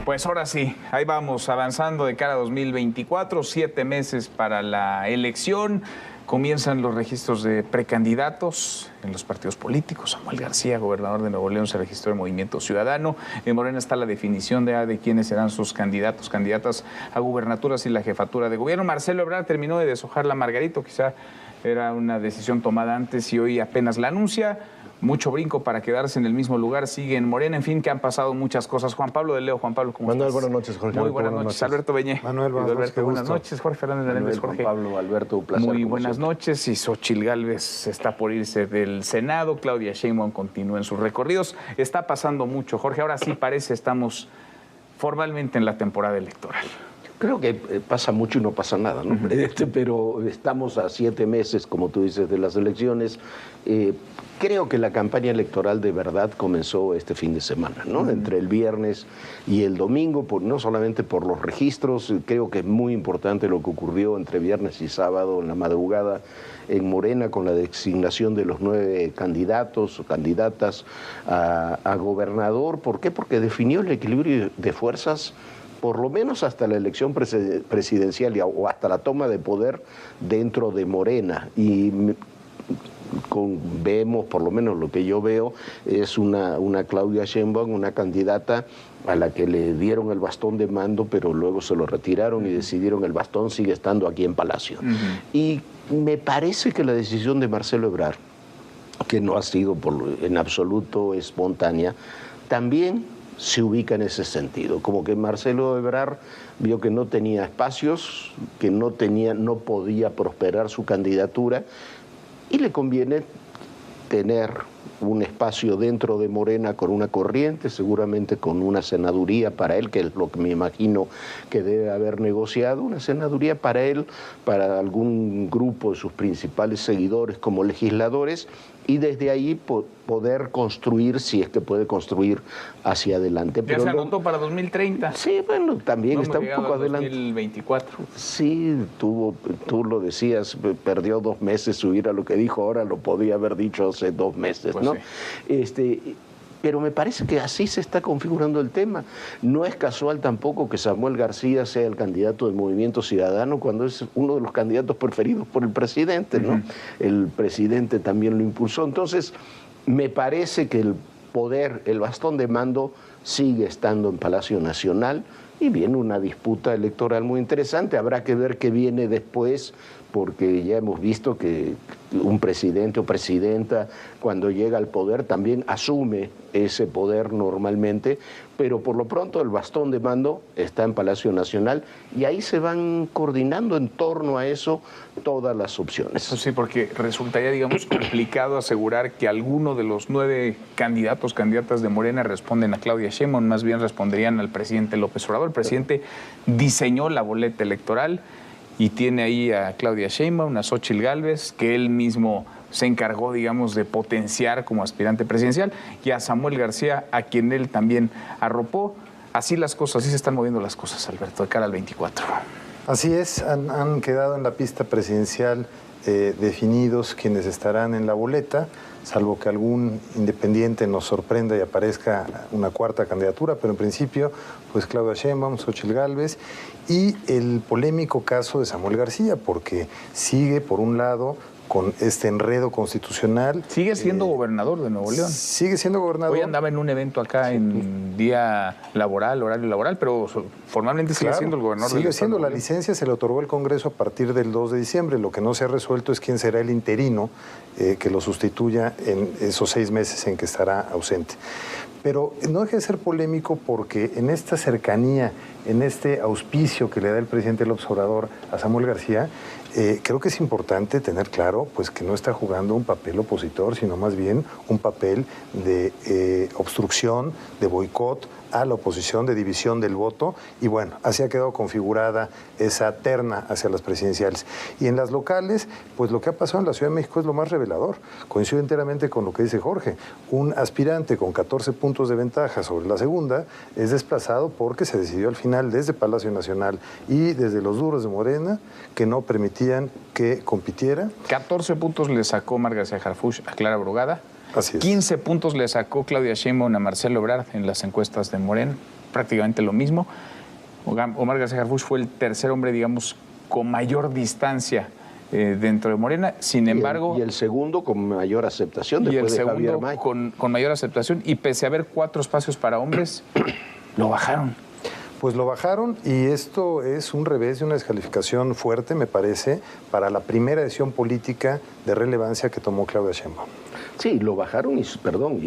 Pues ahora sí, ahí vamos avanzando de cara a 2024, 7 meses para la elección. Comienzan los registros de precandidatos en los partidos políticos. Samuel García, gobernador de Nuevo León, se registró en Movimiento Ciudadano. En Morena está la definición de quiénes serán sus candidatos, candidatas a gubernaturas y la jefatura de gobierno. Marcelo Ebrard terminó de deshojar la Margarito, quizá era una decisión tomada antes y hoy apenas la anuncia. Mucho brinco para quedarse en el mismo lugar, sigue en Morena, en fin, que han pasado muchas cosas. Juan Pablo de Leo, Juan Pablo, ¿cómo Manuel, estás? buenas noches, Jorge. Muy buenas noches. Alberto Beñé. Manuel, buenas noches. Jorge Fernández de Hernández, Jorge. Juan Pablo, Alberto, un placer. Muy buenas noches. Y Xóchitl Gálvez está por irse del Senado. Claudia Sheinbaum continúa en sus recorridos. Está pasando mucho, Jorge. Ahora sí parece estamos formalmente en la temporada electoral. Creo que pasa mucho y no pasa nada, ¿no? Pero estamos a 7 meses, como tú dices, de las elecciones. Creo que la campaña electoral de verdad comenzó este fin de semana, ¿no? Entre el viernes y el domingo, no solamente por los registros, creo que es muy importante lo que ocurrió entre viernes y sábado en la madrugada en Morena con la designación de los 9 candidatos o candidatas a gobernador. ¿Por qué? Porque definió el equilibrio de fuerzas por lo menos hasta la elección presidencial o hasta la toma de poder dentro de Morena. Y vemos, por lo menos lo que yo veo, es una Claudia Sheinbaum, una candidata a la que le dieron el bastón de mando, pero luego se lo retiraron y decidieron el bastón sigue estando aquí en Palacio. Y me parece que la decisión de Marcelo Ebrard, que no ha sido en absoluto espontánea, también se ubica en ese sentido, como que Marcelo Ebrard vio que no tenía espacios, que no podía prosperar su candidatura y le conviene tener un espacio dentro de Morena con una corriente, seguramente con una senaduría para él, que es lo que me imagino que debe haber negociado, una senaduría para él, para algún grupo de sus principales seguidores como legisladores, y desde ahí poder construir, si es que puede construir hacia adelante. Ya se anotó para 2030. Sí, bueno, también no está un poco adelante. 2024. Sí, tú lo decías, perdió 2 meses subir a lo que dijo, ahora lo podía haber dicho hace 2 meses, pues ¿no? Sí. Pero me parece que así se está configurando el tema. No es casual tampoco que Samuel García sea el candidato del Movimiento Ciudadano cuando es uno de los candidatos preferidos por el presidente, ¿no? El presidente también lo impulsó. Entonces, me parece que el poder, el bastón de mando, sigue estando en Palacio Nacional y viene una disputa electoral muy interesante. Habrá que ver qué viene después, porque ya hemos visto que un presidente o presidenta cuando llega al poder también asume ese poder normalmente, pero por lo pronto el bastón de mando está en Palacio Nacional y ahí se van coordinando en torno a eso todas las opciones. Sí, porque resultaría, digamos, complicado asegurar que alguno de los 9 candidatos, candidatas de Morena responden a Claudia Sheinbaum, más bien responderían al presidente López Obrador. El presidente diseñó la boleta electoral y tiene ahí a Claudia Sheinbaum, a Xóchitl Gálvez, que él mismo se encargó, digamos, de potenciar como aspirante presidencial, y a Samuel García, a quien él también arropó. Así las cosas, así se están moviendo las cosas, Alberto, de cara al 24. Así es, han quedado en la pista presidencial definidos quienes estarán en la boleta, salvo que algún independiente nos sorprenda y aparezca una 4ª candidatura, pero en principio, pues Claudia Sheinbaum, Xóchitl Gálvez y el polémico caso de Samuel García, porque sigue, por un lado, con este enredo constitucional. Sigue siendo gobernador de Nuevo León. Sigue siendo gobernador. Hoy andaba en un evento acá en día laboral, horario laboral, pero formalmente sigue siendo el gobernador del Estado. Sigue siendo. La licencia se le otorgó el Congreso a partir del 2 de diciembre. Lo que no se ha resuelto es quién será el interino que lo sustituya en esos 6 meses en que estará ausente. Pero no deja de ser polémico porque en esta cercanía, en este auspicio que le da el presidente López Obrador a Samuel García, creo que es importante tener claro pues, que no está jugando un papel opositor, sino más bien un papel de obstrucción, de boicot a la oposición, de división del voto, y bueno, así ha quedado configurada esa terna hacia las presidenciales. Y en las locales, pues lo que ha pasado en la Ciudad de México es lo más revelador. Coincido enteramente con lo que dice Jorge. Un aspirante con 14 puntos de ventaja sobre la segunda es desplazado porque se decidió al final desde Palacio Nacional y desde los duros de Morena que no permitían que compitiera. 14 puntos le sacó Mar García Harfuch a Clara Brugada. Así es. 15 puntos le sacó Claudia Sheinbaum a Marcelo Ebrard en las encuestas de Morena. prácticamente lo mismo. Omar García Harfuch fue el tercer hombre, digamos, con mayor distancia dentro de Morena. Sin embargo... Y el segundo con mayor aceptación después de Javier May. Con mayor aceptación. Y pese a haber 4 espacios para hombres, lo bajaron. Pues lo bajaron y esto es un revés de una descalificación fuerte, me parece, para la primera decisión política de relevancia que tomó Claudia Sheinbaum. Sí, lo bajaron y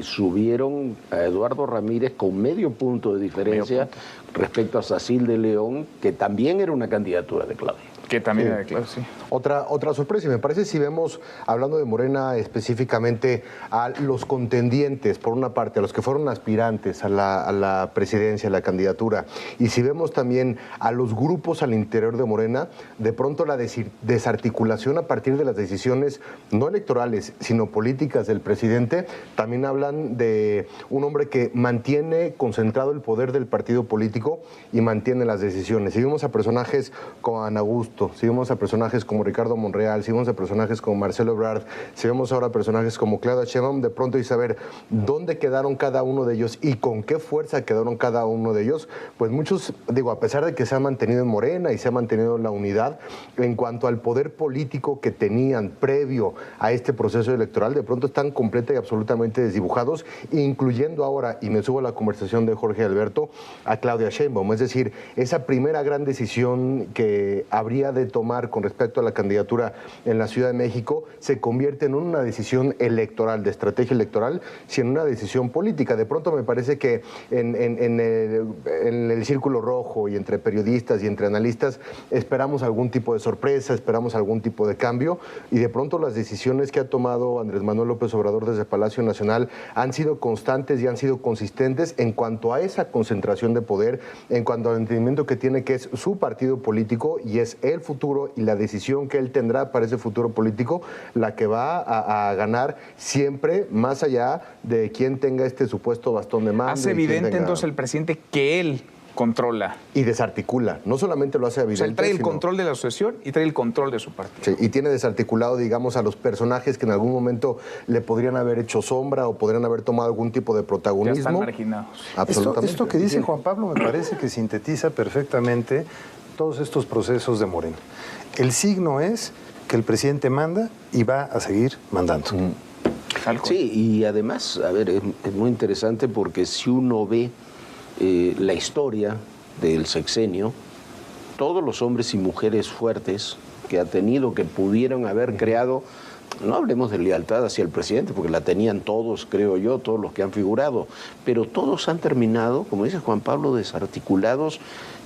subieron a Eduardo Ramírez con medio punto de diferencia respecto a Sacil de León, que también era una candidatura de Claudia. Que también era claro, sí. Otra sorpresa, y me parece, si vemos, hablando de Morena específicamente, a los contendientes, por una parte, a los que fueron aspirantes a la presidencia, a la candidatura, y si vemos también a los grupos al interior de Morena, de pronto la desarticulación a partir de las decisiones no electorales, sino políticas del presidente, también hablan de un hombre que mantiene concentrado el poder del partido político y mantiene las decisiones. Si vemos a personajes como Ana Augusto, si vemos a personajes como Ricardo Monreal, si vemos a personajes como Marcelo Ebrard, si vemos ahora a personajes como Claudia Sheinbaum, de pronto y saber dónde quedaron cada uno de ellos y con qué fuerza quedaron cada uno de ellos, pues muchos, digo, a pesar de que se ha mantenido en Morena y se ha mantenido la unidad, en cuanto al poder político que tenían previo a este proceso electoral, de pronto están completa y absolutamente desdibujados, incluyendo ahora, y me subo a la conversación de Jorge Alberto, a Claudia Sheinbaum. Es decir, esa primera gran decisión que habría de tomar con respecto a la candidatura en la Ciudad de México se convierte en una decisión electoral, de estrategia electoral, sino en una decisión política. De pronto me parece que en el círculo rojo y entre periodistas y entre analistas esperamos algún tipo de sorpresa, esperamos algún tipo de cambio, y de pronto las decisiones que ha tomado Andrés Manuel López Obrador desde Palacio Nacional han sido constantes y han sido consistentes en cuanto a esa concentración de poder, en cuanto al entendimiento que tiene que es su partido político y es el futuro y la decisión que él tendrá para ese futuro político la que va a ganar siempre, más allá de quien tenga este supuesto bastón de mando. Hace evidente entonces el presidente que él controla. Y desarticula. No solamente lo hace evidente. O sea, él trae el control de la asociación y trae el control de su partido. Sí, y tiene desarticulado, digamos, a los personajes que en algún momento le podrían haber hecho sombra o podrían haber tomado algún tipo de protagonismo. Ya están marginados. Absolutamente. Esto que dice Juan Pablo me parece que sintetiza perfectamente todos estos procesos de Morena. El signo es que el presidente manda y va a seguir mandando. Sí, y además, a ver, es muy interesante porque si uno ve la historia del sexenio, todos los hombres y mujeres fuertes que ha tenido, que pudieron haber creado, no hablemos de lealtad hacia el presidente, porque la tenían todos, creo yo, todos los que han figurado, pero todos han terminado, como dice Juan Pablo, desarticulados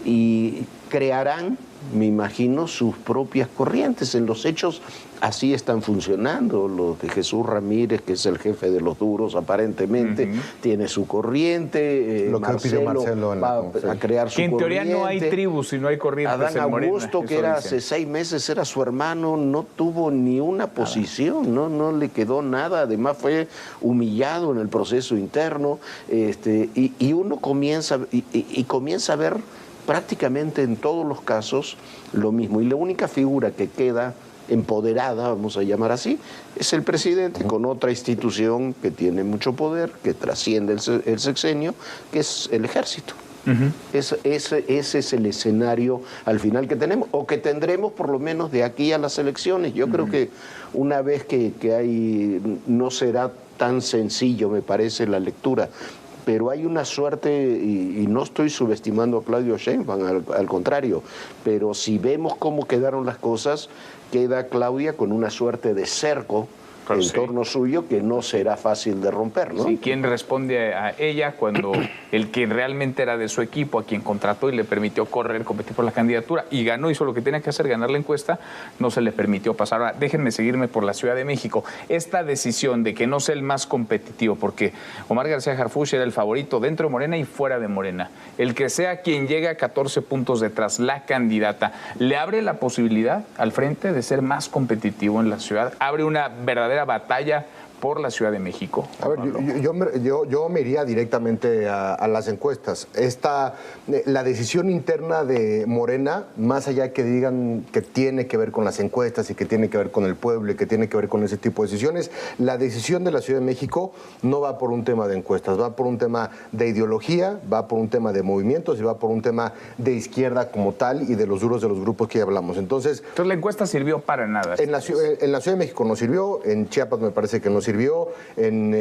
y crearán, me imagino, sus propias corrientes. En los hechos así están funcionando. Los de Jesús Ramírez, que es el jefe de los duros aparentemente, tiene su corriente. Lo que pide Marcelo va a crear su corriente. Que en teoría no hay tribus y no hay corrientes Adán en Morena. Augusto, que era hace 6 meses, era su hermano, no tuvo ni una posición, no le quedó nada. Además fue humillado en el proceso interno. Y uno comienza a ver prácticamente en todos los casos lo mismo. Y la única figura que queda empoderada, vamos a llamar así, es el presidente, con otra institución que tiene mucho poder, que trasciende el sexenio, que es el ejército. Ese es el escenario al final que tenemos, o que tendremos por lo menos de aquí a las elecciones. Yo creo que una vez que hay, no será tan sencillo, me parece, la lectura, pero hay una suerte, y no estoy subestimando a Claudio Sheinbaum, al contrario, pero si vemos cómo quedaron las cosas, queda Claudia con una suerte de cerco en torno suyo que no será fácil de romper, ¿no? Sí, ¿quién responde a ella cuando el que realmente era de su equipo, a quien contrató y le permitió correr, competir por la candidatura y ganó, hizo lo que tenía que hacer, ganar la encuesta, no se le permitió pasar? Ahora, déjenme seguirme por la Ciudad de México. Esta decisión de que no sea el más competitivo, porque Omar García Harfuch era el favorito dentro de Morena y fuera de Morena, el que sea quien llegue a 14 puntos detrás, la candidata, ¿le abre la posibilidad al frente de ser más competitivo en la ciudad? ¿Abre una verdadera batalla por la Ciudad de México? A ver, yo me iría directamente a las encuestas. La decisión interna de Morena, más allá que digan que tiene que ver con las encuestas y que tiene que ver con el pueblo y que tiene que ver con ese tipo de decisiones, la decisión de la Ciudad de México no va por un tema de encuestas, va por un tema de ideología, va por un tema de movimientos y va por un tema de izquierda como tal y de los duros de los grupos que ya hablamos. Entonces la encuesta sirvió para nada. En la Ciudad de México no sirvió, en Chiapas me parece que no sirvió, en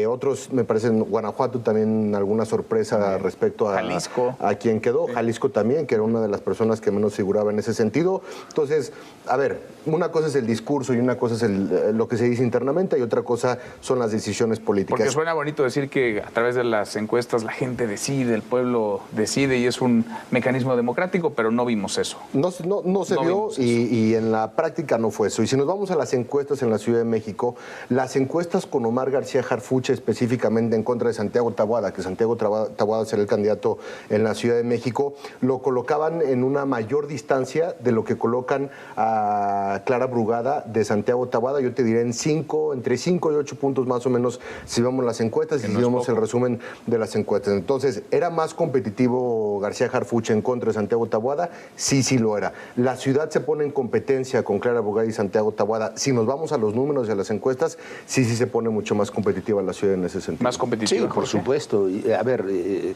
otros, me parece en Guanajuato también alguna sorpresa respecto a Jalisco. A quien quedó, Jalisco también, que era una de las personas que menos figuraba en ese sentido. Entonces, a ver, una cosa es el discurso y una cosa es lo que se dice internamente y otra cosa son las decisiones políticas. Porque suena bonito decir que a través de las encuestas la gente decide, el pueblo decide y es un mecanismo democrático, pero no vimos eso. No se vio y en la práctica no fue eso. Y si nos vamos a las encuestas en la Ciudad de México, las encuestas con Omar García Harfuch específicamente en contra de Santiago Taboada, que Santiago Taboada será el candidato en la Ciudad de México, lo colocaban en una mayor distancia de lo que colocan a Clara Brugada de Santiago Taboada. Yo te diré entre 5 y 8 puntos más o menos si vemos las encuestas y si vemos el resumen de las encuestas. Entonces, ¿era más competitivo García Harfuch en contra de Santiago Taboada? Sí lo era. La ciudad se pone en competencia con Clara Brugada y Santiago Taboada. Si nos vamos a los números de las encuestas, sí se pone mucho más competitiva la ciudad en ese sentido. Más competitiva. Sí, por supuesto. A ver,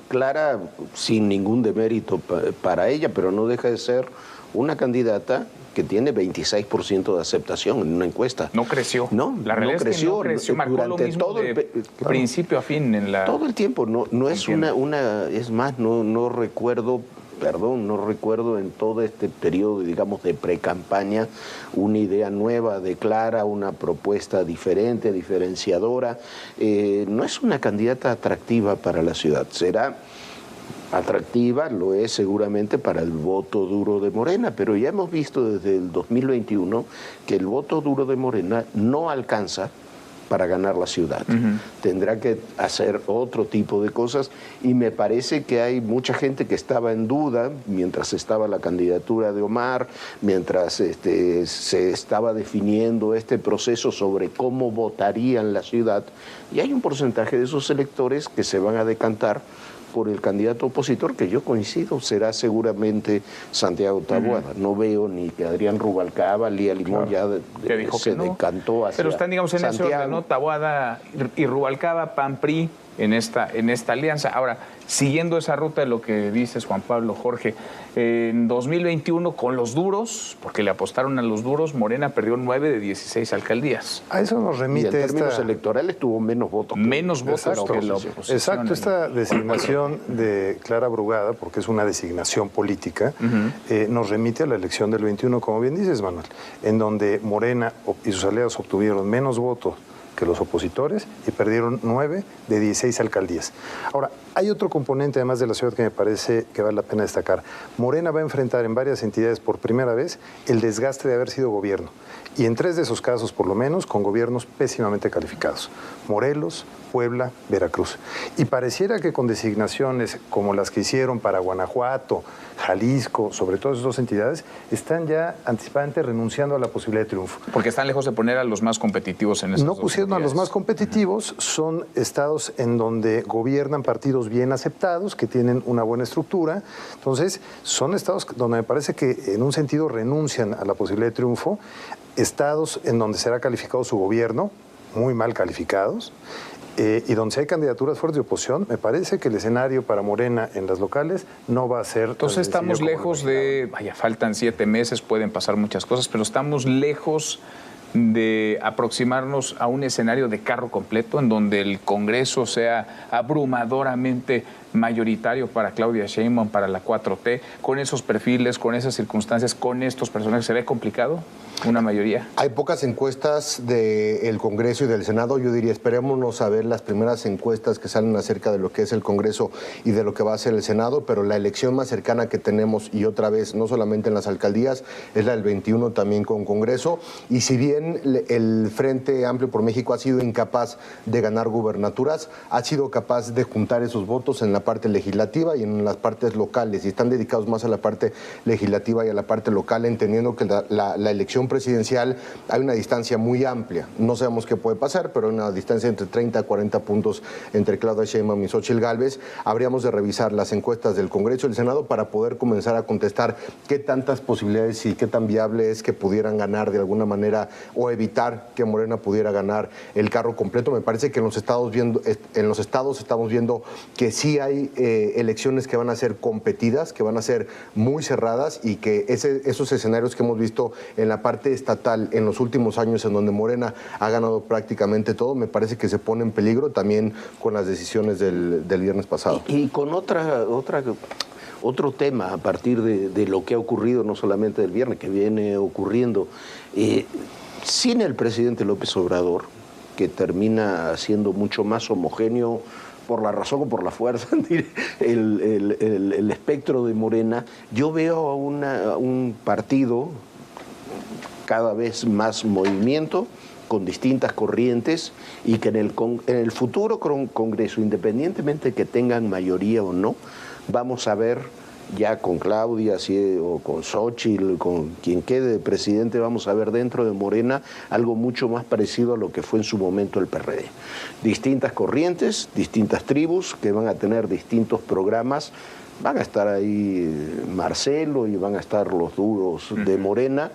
Clara, sin ningún demérito para ella, pero no deja de ser una candidata que tiene 26% de aceptación en una encuesta. No creció. No, la realidad no creció. Es que no creció. Marcó Durante lo mismo todo principio a fin en la... Todo el tiempo. No es es más, no recuerdo en todo este periodo, digamos, de pre-campaña, una idea nueva de Clara, una propuesta diferente, diferenciadora. No es una candidata atractiva para la ciudad. Será atractiva, lo es seguramente para el voto duro de Morena, pero ya hemos visto desde el 2021 que el voto duro de Morena no alcanza para ganar la ciudad. Tendrá que hacer otro tipo de cosas y me parece que hay mucha gente que estaba en duda mientras estaba la candidatura de Omar, mientras se estaba definiendo este proceso sobre cómo votarían la ciudad, y hay un porcentaje de esos electores que se van a decantar por el candidato opositor, que yo coincido, será seguramente Santiago Taboada. No veo ni que Adrián Rubalcaba, Lía Limón ya se decantó hacia Pero están, digamos, en Santiago. ese orden, ¿no? Taboada y Rubalcaba, PAN-PRI en esta alianza. Ahora, siguiendo esa ruta de lo que dices, Juan Pablo, Jorge, en 2021 con los duros, porque le apostaron a los duros, Morena perdió 9 de 16 alcaldías. A eso nos remite y en términos electorales tuvo menos votos. Menos votos que la oposición. Exacto, esta designación de Clara Brugada, porque es una designación política, nos remite a la elección del 21, como bien dices, Manuel, en donde Morena y sus aliados obtuvieron menos votos que los opositores y perdieron 9 de 16 alcaldías. Ahora, hay otro componente además de la ciudad que me parece que vale la pena destacar. Morena va a enfrentar en varias entidades por primera vez el desgaste de haber sido gobierno. Y en 3 de esos casos, por lo menos, con gobiernos pésimamente calificados. Morelos, Puebla, Veracruz. Y pareciera que con designaciones como las que hicieron para Guanajuato, Jalisco, sobre todo esas 2 entidades, están ya anticipadamente renunciando a la posibilidad de triunfo. Porque están lejos de poner a los más competitivos en esas No 2 pusieron entidades. a los más competitivos, son estados en donde gobiernan partidos bien aceptados, que tienen una buena estructura. Entonces, son estados donde me parece que en un sentido renuncian a la posibilidad de triunfo, estados en donde será calificado su gobierno, muy mal calificados, y donde si hay candidaturas fuertes de oposición, me parece que el escenario para Morena en las locales no va a ser... Entonces estamos lejos de... Vaya, faltan 7 meses, pueden pasar muchas cosas, pero estamos lejos de aproximarnos a un escenario de carro completo en donde el Congreso sea abrumadoramente mayoritario para Claudia Sheinbaum, para la 4T, con esos perfiles, con esas circunstancias, con estos personajes. ¿Se ve complicado una mayoría? Hay pocas encuestas del Congreso y del Senado. Yo diría, esperémonos a ver las primeras encuestas que salen acerca de lo que es el Congreso y de lo que va a ser el Senado, pero la elección más cercana que tenemos, y otra vez, no solamente en las alcaldías, es la del 21 también con Congreso. Y si bien el Frente Amplio por México ha sido incapaz de ganar gubernaturas, ha sido capaz de juntar esos votos en la parte legislativa y en las partes locales, y están dedicados más a la parte legislativa y a la parte local, entendiendo que la elección presidencial hay una distancia muy amplia. No sabemos qué puede pasar, pero hay una distancia entre 30 a 40 puntos entre Claudia Sheinbaum y Xóchitl Gálvez. Habríamos de revisar las encuestas del Congreso y del Senado para poder comenzar a contestar qué tantas posibilidades y qué tan viable es que pudieran ganar de alguna manera o evitar que Morena pudiera ganar el carro completo. Me parece que en los estados estamos viendo que sí hay elecciones que van a ser competidas, que van a ser muy cerradas, y que esos escenarios que hemos visto en la parte estatal en los últimos años, en donde Morena ha ganado prácticamente todo, me parece que se pone en peligro también con las decisiones del viernes pasado. Y con otro tema a partir de lo que ha ocurrido, no solamente del viernes, que viene ocurriendo, sin el presidente López Obrador, que termina siendo mucho más homogéneo por la razón o por la fuerza, el espectro de Morena, yo veo a un partido cada vez más movimiento, con distintas corrientes, y que en el futuro Congreso, independientemente de que tengan mayoría o no, vamos a ver ya con Claudia o con Xóchitl, con quien quede de presidente, vamos a ver dentro de Morena algo mucho más parecido a lo que fue en su momento el PRD. Distintas corrientes, distintas tribus que van a tener distintos programas. Van a estar ahí Marcelo y van a estar los duros de Morena.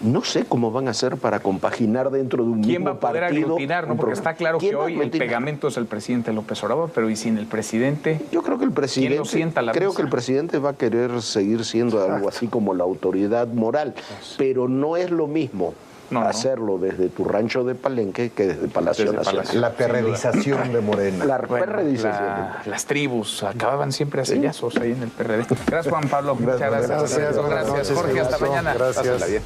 No sé cómo van a hacer para compaginar dentro de un mismo partido. ¿Quién va a poder aglutinar? ¿No? Porque está claro que hoy el pegamento es el presidente López Obrador, pero ¿y sin el presidente? Yo creo que el presidente, ¿quién lo sienta a la creo mesa? que el presidente va a querer seguir siendo algo así como la autoridad moral, pero no es lo mismo hacerlo desde tu rancho de Palenque que desde Palacio Nacional. La perredización de Morena. La perredización. Las tribus acababan siempre a sellazos ahí en el PRD. Gracias, Juan Pablo. Muchas gracias. Gracias, Jorge. Hasta mañana. Gracias. Pásala bien.